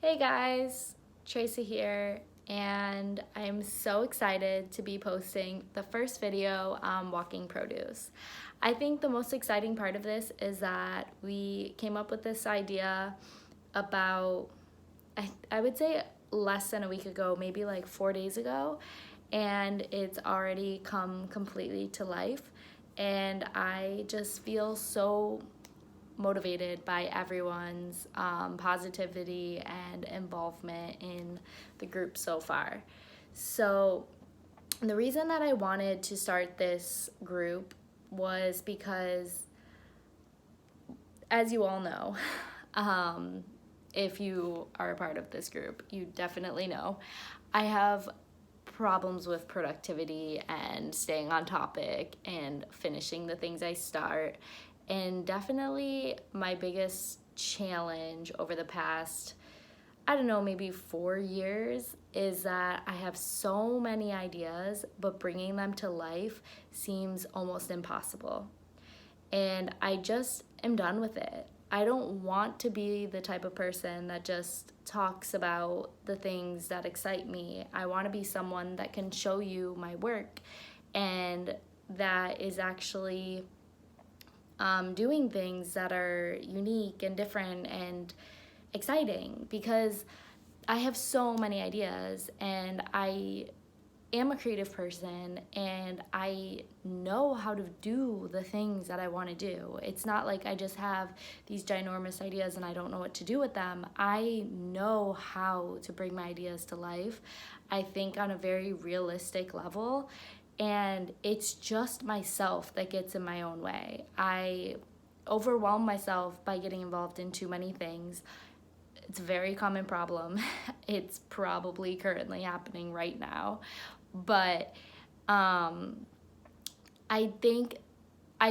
Hey guys, Treasa here, and I'm so excited to be posting the first video on walking produce. I think the most exciting part of this is that we came up with this idea about, I would say less than a week ago, maybe like 4 days ago, and it's already come completely to life. And I just feel so motivated by everyone's positivity and involvement in the group so far. So, the reason that I wanted to start this group was because, as you all know, if you are a part of this group, you definitely know, I have problems with productivity and staying on topic and finishing the things I start. And definitely my biggest challenge over the past, I don't know, maybe 4 years is that I have so many ideas, but bringing them to life seems almost impossible. And I just am done with it. I don't want to be the type of person that just talks about the things that excite me. I want to be someone that can show you my work and that is actually doing things that are unique and different and exciting, because I have so many ideas and I am a creative person and I know how to do the things that I want to do. It's not like I just have these ginormous ideas and I don't know what to do with them. I know how to bring my ideas to life, I think on a very realistic level, and it's just myself that gets in my own way. I overwhelm myself by getting involved in too many things. It's a very common problem. It's probably currently happening right now. But I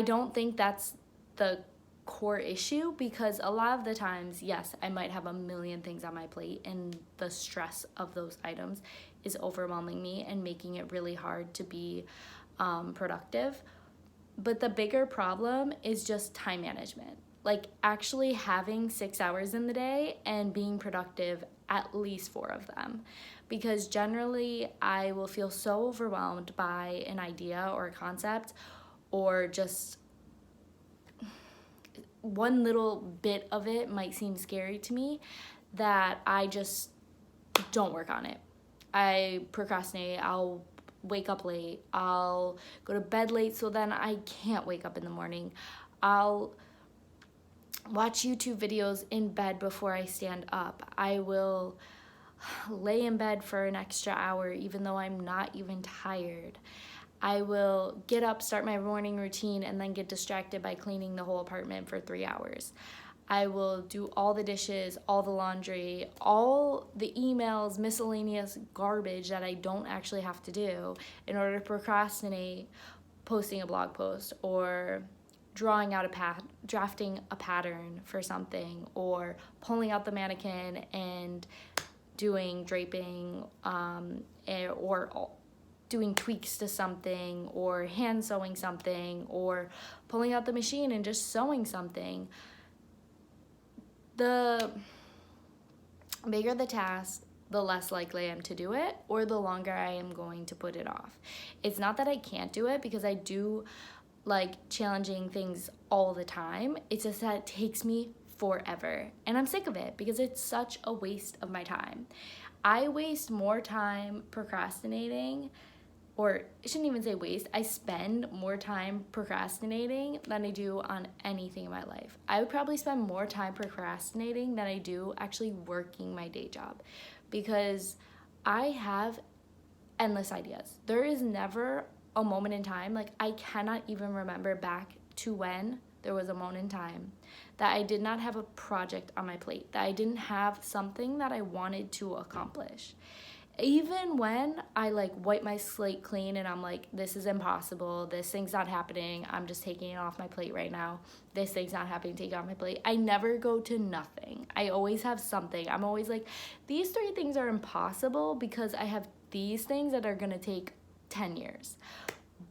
don't think that's the core issue, because a lot of the times, yes, I might have a million things on my plate and the stress of those items is overwhelming me and making it really hard to be productive. But the bigger problem is just time management. Like actually having 6 hours in the day and being productive at least 4 of them. Because generally I will feel so overwhelmed by an idea or a concept, or just one little bit of it might seem scary to me, that I just don't work on it. I procrastinate. I'll wake up late. I'll go to bed late so then I can't wake up in the morning. I'll watch YouTube videos in bed before I stand up. I will lay in bed for an extra hour even though I'm not even tired. I will get up, start my morning routine, and then get distracted by cleaning the whole apartment for 3 hours. I will do all the dishes, all the laundry, all the emails, miscellaneous garbage that I don't actually have to do in order to procrastinate posting a blog post or drafting a pattern for something, or pulling out the mannequin and doing draping, or doing tweaks to something, or hand sewing something, or pulling out the machine and just sewing something. The bigger the task, the less likely I am to do it, or the longer I am going to put it off. It's not that I can't do it, because I do like challenging things all the time. It's just that it takes me forever, and I'm sick of it because it's such a waste of my time. I waste more time procrastinating, or I shouldn't even say waste, I spend more time procrastinating than I do on anything in my life. I would probably spend more time procrastinating than I do actually working my day job, because I have endless ideas. There is never a moment in time, like I cannot even remember back to when there was a moment in time that I did not have a project on my plate, that I didn't have something that I wanted to accomplish. Even when I like wipe my slate clean and I'm like, this is impossible, this thing's not happening, I'm just taking it off my plate right now, this thing's not happening, take it off my plate, I never go to nothing. I always have something. I'm always like, these 3 things are impossible because I have these things that are gonna take 10 years.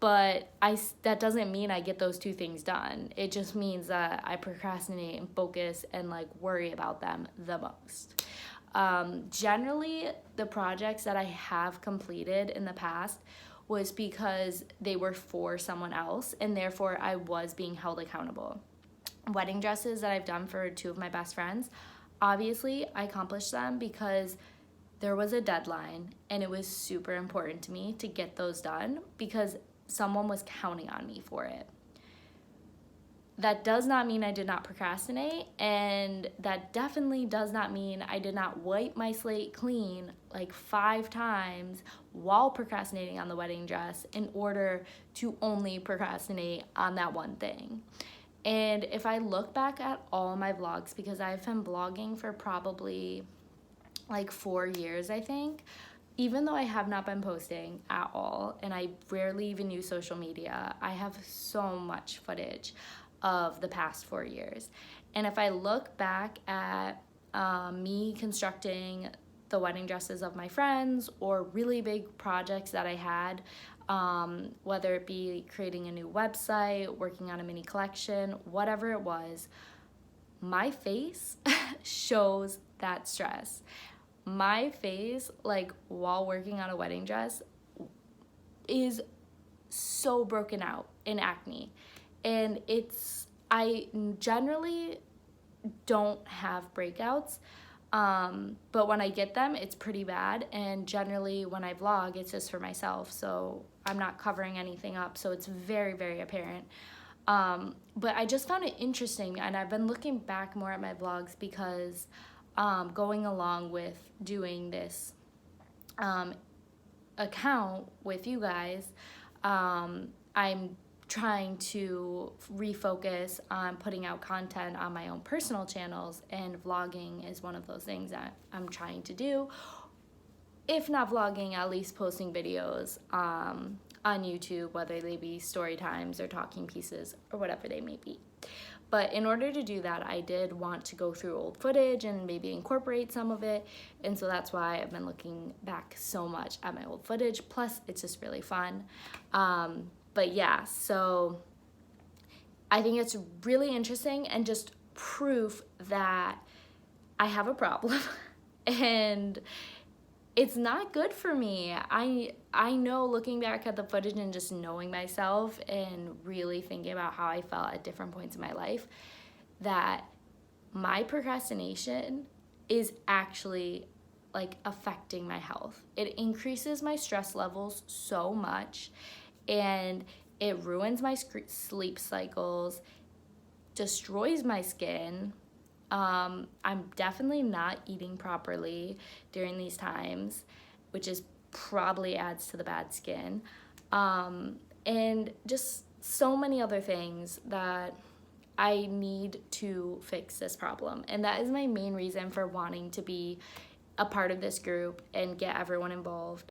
But that doesn't mean I get those 2 things done. It just means that I procrastinate and focus and like worry about them the most. Generally, the projects that I have completed in the past was because they were for someone else, and therefore I was being held accountable. Wedding dresses that I've done for two of my best friends, obviously I accomplished them because there was a deadline and it was super important to me to get those done because someone was counting on me for it. That does not mean I did not procrastinate, and that definitely does not mean I did not wipe my slate clean like 5 times while procrastinating on the wedding dress in order to only procrastinate on that one thing. And if I look back at all my vlogs, because I've been blogging for probably like 4 years, I think, even though I have not been posting at all and I rarely even use social media, I have so much footage of the past 4 years. And if I look back at me constructing the wedding dresses of my friends or really big projects that I had, whether it be creating a new website, working on a mini collection, whatever it was, my face shows that stress. My face, like while working on a wedding dress, is so broken out in acne. And I generally don't have breakouts, but when I get them, it's pretty bad. And generally when I vlog, it's just for myself, so I'm not covering anything up, so it's very, very apparent. But I just found it interesting, and I've been looking back more at my vlogs because going along with doing this account with you guys, I'm trying to refocus on putting out content on my own personal channels, and vlogging is one of those things that I'm trying to do. If not vlogging, at least posting videos on YouTube, whether they be story times or talking pieces or whatever they may be. But in order to do that, I did want to go through old footage and maybe incorporate some of it. And so that's why I've been looking back so much at my old footage. Plus, it's just really fun. But yeah, so I think it's really interesting and just proof that I have a problem and it's not good for me. I know, looking back at the footage and just knowing myself and really thinking about how I felt at different points in my life, that my procrastination is actually like affecting my health. It increases my stress levels so much, and it ruins my sleep cycles, destroys my skin. I'm definitely not eating properly during these times, which is probably adds to the bad skin. And just so many other things that I need to fix this problem. And that is my main reason for wanting to be a part of this group and get everyone involved.